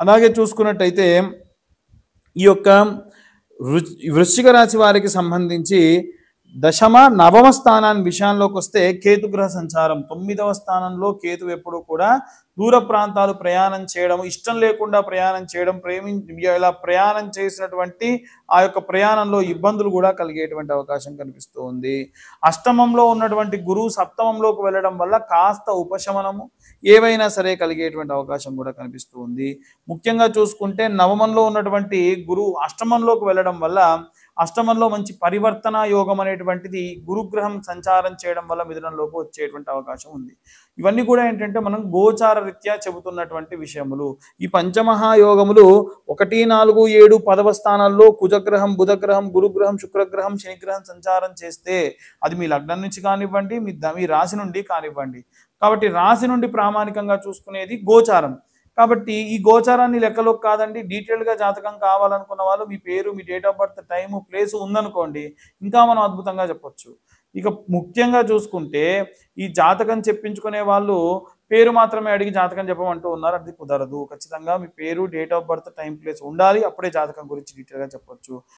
అలాగే చూసుకున్నట్టయితే ఈ యొక్క వృశ్చిక రాశి వారికి సంబంధించి దశమ నవమ స్థానాన్ని విషయాల్లోకి వస్తే కేతుగ్రహ సంచారం 9వ స్థానంలో కేతు ఎప్పుడు కూడా దూర ప్రాంతాలు ప్రయాణం చేయడం, ఇష్టం లేకుండా ప్రయాణం చేయడం, ఇలా ప్రయాణం చేసినటువంటి ఆ యొక్క ప్రయాణంలో ఇబ్బందులు కూడా కలిగేటువంటి అవకాశం కనిపిస్తూ ఉంది. అష్టమంలో ఉన్నటువంటి గురువు సప్తమంలోకి వెళ్ళడం వల్ల కాస్త ఉపశమనము ఏవైనా సరే కలిగేటువంటి అవకాశం కూడా కనిపిస్తూ ఉంది. ముఖ్యంగా చూసుకుంటే నవమంలో ఉన్నటువంటి గురువు అష్టమంలోకి వెళ్ళడం వల్ల అష్టమంలో మంచి పరివర్తన యోగం అనేటువంటిది గురుగ్రహం సంచారం చేయడం వల్ల మిథునంలోకి వచ్చేటువంటి అవకాశం ఉంది. ఇవన్నీ కూడా ఏంటంటే మనం గోచార రీత్యా చెబుతున్నటువంటి విషయములు. ఈ పంచమహాయోగములు 1, 4, 7, 10వ స్థానాల్లో కుజగ్రహం, బుధగ్రహం, గురుగ్రహం, శుక్రగ్రహం, శనిగ్రహం సంచారం చేస్తే అది మీ లగ్నం నుంచి కానివ్వండి, మీ రాశి నుండి కానివ్వండి. కాబట్టి రాశి నుండి ప్రామాణికంగా చూసుకునేది గోచారం. కాబట్టి ఈ గోచారాన్ని లెక్కలోకి కాదండి, డీటెయిల్గా జాతకం కావాలనుకున్న వాళ్ళు మీ పేరు, మీ date of birth, time, place ఉందనుకోండి, ఇంకా మనం అద్భుతంగా చెప్పొచ్చు. ఇక ముఖ్యంగా చూసుకుంటే ఈ జాతకం చెప్పించుకునే వాళ్ళు పేరు మాత్రమే అడిగి జాతకం చెప్పమంటూ ఉన్నారు. అది కుదరదు. ఖచ్చితంగా మీ పేరు, date of birth, time, place ఉండాలి. అప్పుడే జాతకం గురించి డీటెయిల్గా చెప్పొచ్చు.